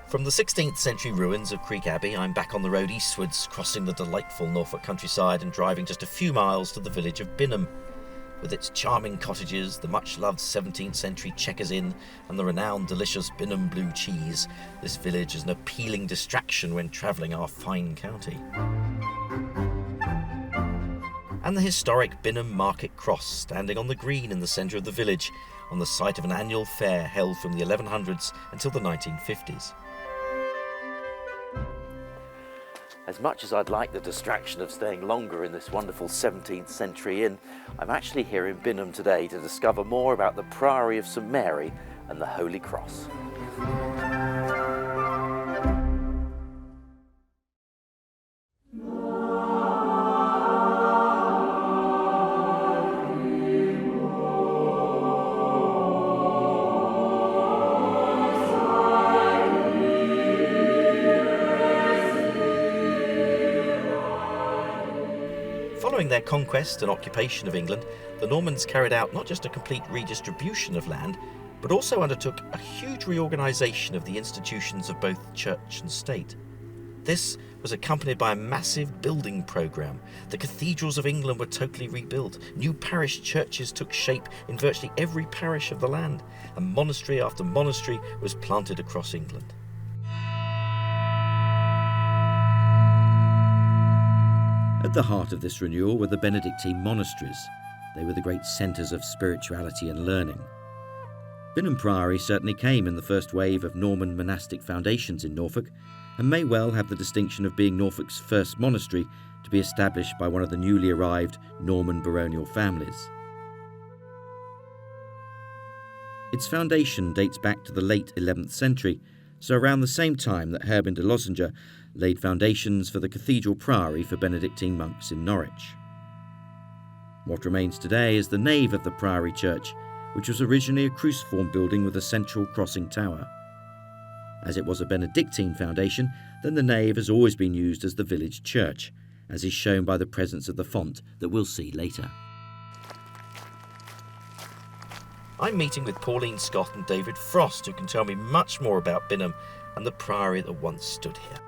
From the 16th century ruins of Creek Abbey, I'm back on the road eastwards, crossing the delightful Norfolk countryside and driving just a few miles to the village of Binham. With its charming cottages, the much-loved 17th century Chequers Inn and the renowned delicious Binham blue cheese, this village is an appealing distraction when travelling our fine county. And the historic Binham Market Cross, standing on the green in the centre of the village, on the site of an annual fair held from the 1100s until the 1950s. As much as I'd like the distraction of staying longer in this wonderful 17th century inn, I'm actually here in Binham today to discover more about the Priory of St Mary and the Holy Cross. Following their conquest and occupation of England, the Normans carried out not just a complete redistribution of land, but also undertook a huge reorganisation of the institutions of both church and state. This was accompanied by a massive building programme. The cathedrals of England were totally rebuilt. New parish churches took shape in virtually every parish of the land, and monastery after monastery was planted across England. At the heart of this renewal were the Benedictine monasteries. They were the great centres of spirituality and learning. Binham Priory certainly came in the first wave of Norman monastic foundations in Norfolk, and may well have the distinction of being Norfolk's first monastery to be established by one of the newly arrived Norman baronial families. Its foundation dates back to the late 11th century, so around the same time that Herman de Lozinger laid foundations for the cathedral priory for Benedictine monks in Norwich. What remains today is the nave of the priory church, which was originally a cruciform building with a central crossing tower. As it was a Benedictine foundation, then the nave has always been used as the village church, as is shown by the presence of the font that we'll see later. I'm meeting with Pauline Scott and David Frost, who can tell me much more about Binham and the priory that once stood here.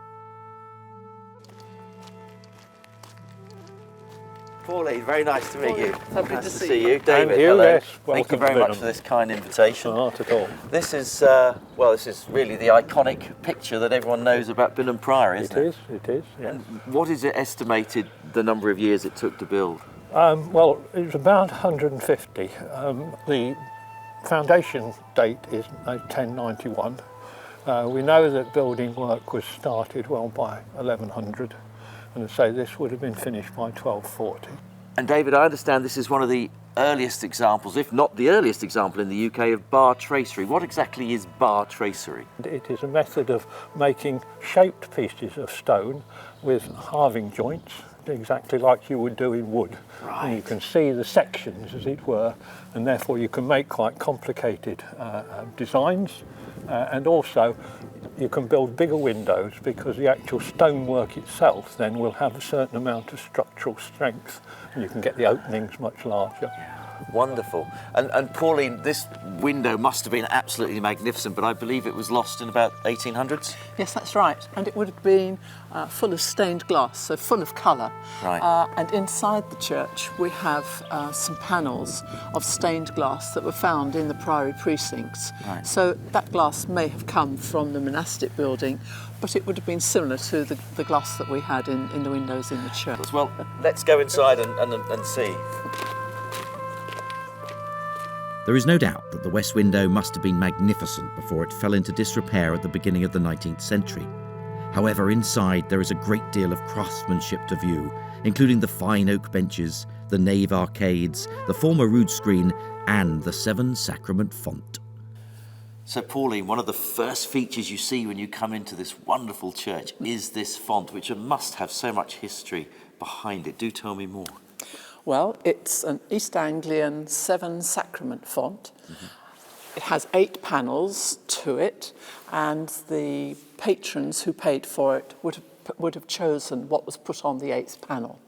Pauline, very nice to meet you. Lovely nice to see you. David, and you, hello. yes. Thank you very much for this kind invitation. Not at all. This is, this is really the iconic picture that everyone knows about Binham Priory, isn't it? It is, yes. And what is it estimated the number of years it took to build? Well, it was about 150. The foundation date is 1091. We know that building work was started well by 1100, and I say this would have been finished by 1240. And David, I understand this is one of the earliest examples, if not the earliest example in the UK, of bar tracery. What exactly is bar tracery? It is a method of making shaped pieces of stone with halving joints, exactly like you would do in wood. Right. And you can see the sections, as it were, and therefore you can make quite complicated designs, and also you can build bigger windows because the actual stonework itself then will have a certain amount of structural strength, and you can get the openings much larger. Wonderful. And Pauline, this window must have been absolutely magnificent, but I believe it was lost in about 1800s? Yes, that's right. And it would have been full of stained glass, so full of colour. Right. And inside the church we have some panels of stained glass that were found in the priory precincts. Right. So that glass may have come from the monastic building, but it would have been similar to the glass that we had in the windows in the church. Well, let's go inside and see. There is no doubt that the west window must have been magnificent before it fell into disrepair at the beginning of the 19th century. However, inside there is a great deal of craftsmanship to view, including the fine oak benches, the nave arcades, the former rood screen, and the 7 Sacrament font. So Pauline, one of the first features you see when you come into this wonderful church is this font, which must have so much history behind it. Do tell me more. Well, it's an East Anglian 7 Sacrament font. Mm-hmm. It has 8 panels to it, and the patrons who paid for it would have chosen what was put on the 8th panel.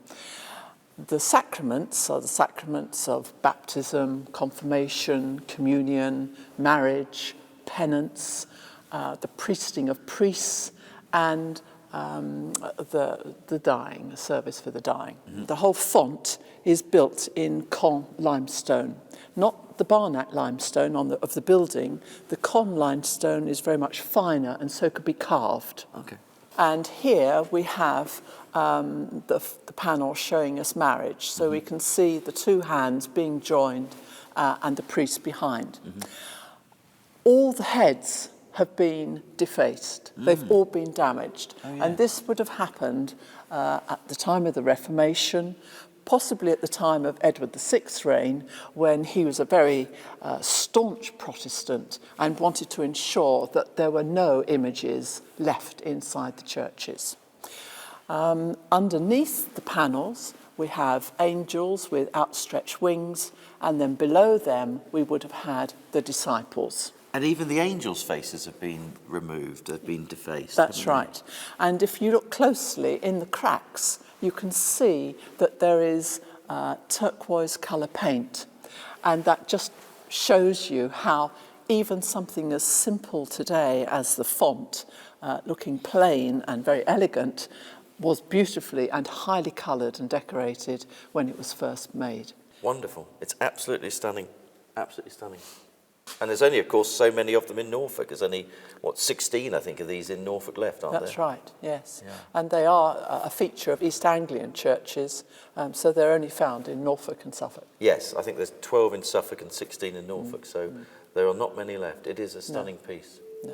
The sacraments are the sacraments of baptism, confirmation, communion, marriage, penance, the priesting of priests and the dying, the service for the dying. The whole font is built in Caen limestone, not the Barnack limestone of the building. The Caen limestone is very much finer and so could be carved. Okay. And here we have the panel showing us marriage, so we can see the two hands being joined and the priest behind. All the heads have been defaced. They've all been damaged. Oh, yeah. And this would have happened at the time of the Reformation, possibly at the time of Edward VI's reign, when he was a very staunch Protestant and wanted to ensure that there were no images left inside the churches. Underneath the panels, we have angels with outstretched wings, and then below them we would have had the disciples. And even the angels' faces have been removed, have been defaced. That's right. And if you look closely in the cracks, you can see that there is turquoise colour paint. And that just shows you how even something as simple today as the font, looking plain and very elegant, was beautifully and highly coloured and decorated when it was first made. Wonderful. It's absolutely stunning. Absolutely stunning. And there's only, of course, so many of them in Norfolk. There's only, 16, I think, of these in Norfolk left, aren't there? That's right, yes. Yeah. And they are a feature of East Anglian churches, so they're only found in Norfolk and Suffolk. Yes, I think there's 12 in Suffolk and 16 in Norfolk, so there are not many left. It is a stunning piece. No.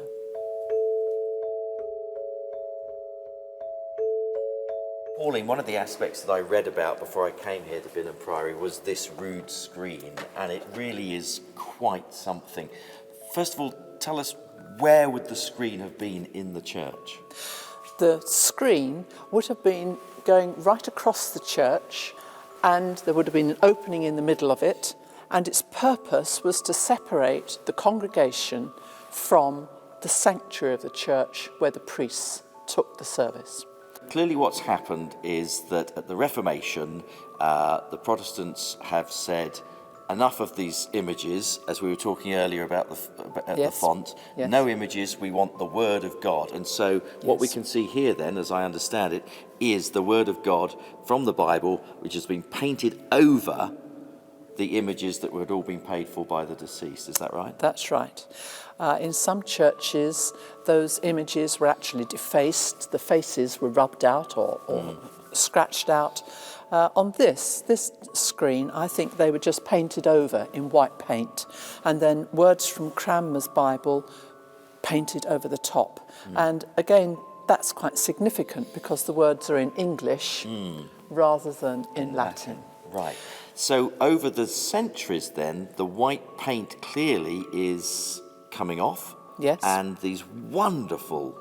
Pauline, one of the aspects that I read about before I came here to Binham Priory was this rood screen, and it really is quite something. First of all, tell us, where would the screen have been in the church? The screen would have been going right across the church, and there would have been an opening in the middle of it, and its purpose was to separate the congregation from the sanctuary of the church where the priests took the service. Clearly what's happened is that at the Reformation, the Protestants have said enough of these images, as we were talking earlier about the font. Yes. No images, we want the Word of God. And so what we can see here then, as I understand it, is the Word of God from the Bible, which has been painted over the images that had all been paid for by the deceased. Is that right? That's right. In some churches, those images were actually defaced. The faces were rubbed out or scratched out. On this screen, I think they were just painted over in white paint, and then words from Cranmer's Bible painted over the top. And again, that's quite significant because the words are in English rather than in Latin. Right. So over the centuries then, the white paint clearly is coming off. Yes. And these wonderful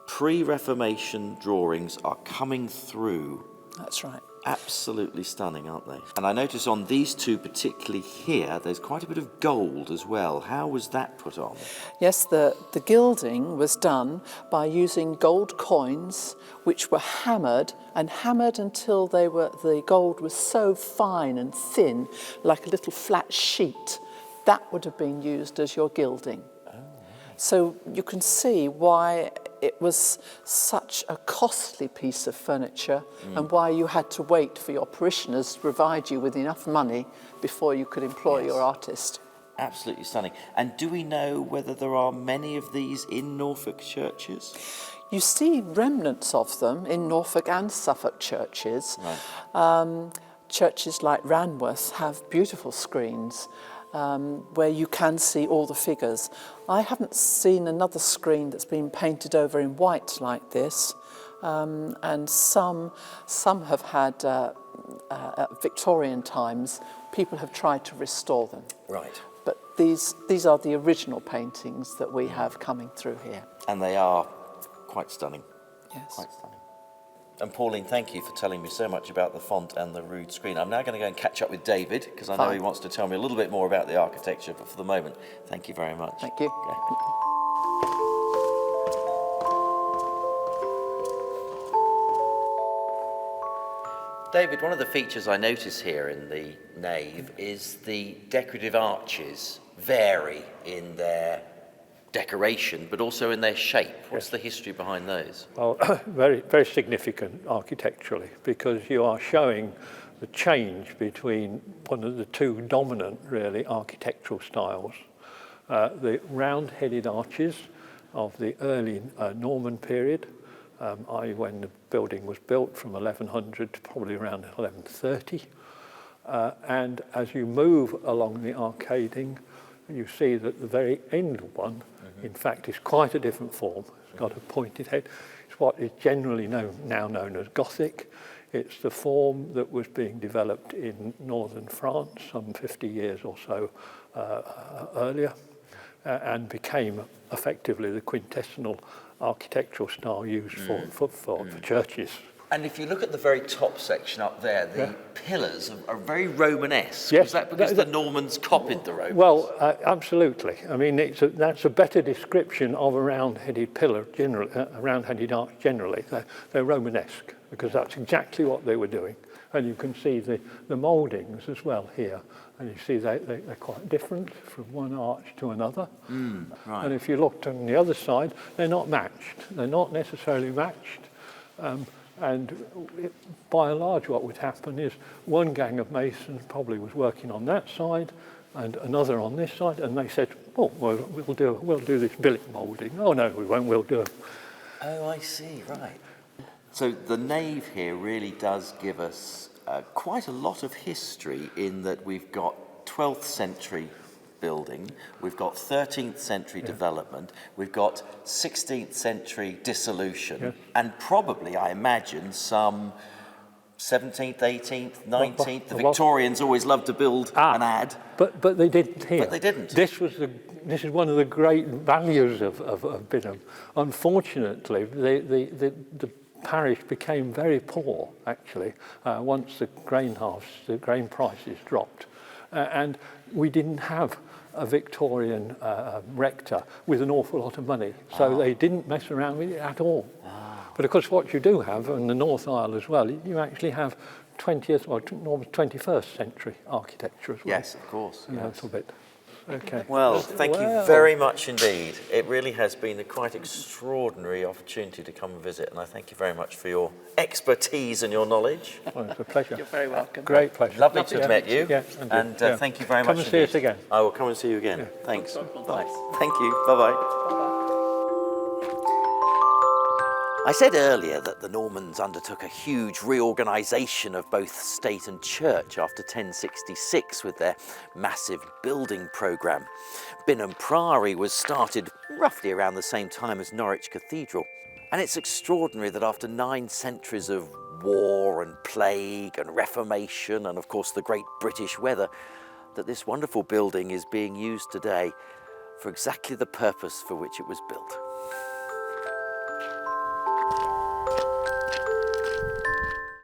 pre-Reformation drawings are coming through. That's right. Absolutely stunning, aren't they? And I notice on these two particularly here, there's quite a bit of gold as well. How was that put on? Yes, the gilding was done by using gold coins which were hammered until the gold was so fine and thin, like a little flat sheet. That would have been used as your gilding. Oh, right. So you can see why it was such a costly piece of furniture and why you had to wait for your parishioners to provide you with enough money before you could employ your artist. Absolutely stunning. And do we know whether there are many of these in Norfolk churches? You see remnants of them in Norfolk and Suffolk churches. Right. Churches like Ranworth have beautiful screens where you can see all the figures. I haven't seen another screen that's been painted over in white like this, and some have had, at Victorian times, people have tried to restore them. Right. But these are the original paintings that we have coming through here. And they are quite stunning. Yes. Quite stunning. And Pauline, thank you for telling me so much about the font and the rood screen. I'm now going to go and catch up with David, because I know he wants to tell me a little bit more about the architecture, but for the moment, thank you very much. Thank you. Okay. David, one of the features I notice here in the nave is the decorative arches vary in their decoration, but also in their shape. What's the history behind those? Well, very, very significant architecturally, because you are showing the change between one of the two dominant, really, architectural styles. The round-headed arches of the early Norman period, i.e. when the building was built from 1100 to probably around 1130. And as you move along the arcading, you see that the very end one, in fact, is quite a different form. It's got a pointed head. It's what is generally now known as Gothic. It's the form that was being developed in northern France some 50 years or so earlier, and became effectively the quintessential architectural style used for churches. And if you look at the very top section up there, the pillars are very Romanesque. Yes, Was that because the Normans copied the Romans? Well, absolutely. I mean, that's a better description of a round-headed pillar, generally, a round-headed arch generally. They're Romanesque, because that's exactly what they were doing. And you can see the mouldings as well here. And you see they're quite different from one arch to another. Right. And if you looked on the other side, they're not matched. They're not necessarily matched. And by and large, what would happen is one gang of masons probably was working on that side and another on this side, and they said, "Oh, well, we'll do this billet moulding." "Oh no, we won't. We'll do it." Oh, I see. Right. So the nave here really does give us quite a lot of history, in that we've got 12th century building, we've got 13th century development, we've got 16th century dissolution, and probably, I imagine, some 17th, 18th, 19th. The Victorians always loved to build and add. But they didn't here. But they didn't. This is one of the great values of Binham. Unfortunately, the parish became very poor, actually, once the grain prices dropped. And we didn't have a Victorian rector with an awful lot of money, so they didn't mess around with it at all. But of course, what you do have in the North Isle as well, you actually have 20th or almost 21st century architecture as well. Yes, of course. A little bit. Okay. Well, thank you very much indeed. It really has been a quite extraordinary opportunity to come and visit, and I thank you very much for your expertise and your knowledge. Well, it's a pleasure. You're very welcome. Great pleasure. Lovely to have met you. Yeah, and thank you very much. Come and see us again. I will come and see you again. Thanks. Bye. Thank you. Bye-bye. I said earlier that the Normans undertook a huge reorganisation of both state and church after 1066 with their massive building programme. Binham Priory was started roughly around the same time as Norwich Cathedral. And it's extraordinary that after 9 centuries of war and plague and Reformation and of course the great British weather, that this wonderful building is being used today for exactly the purpose for which it was built.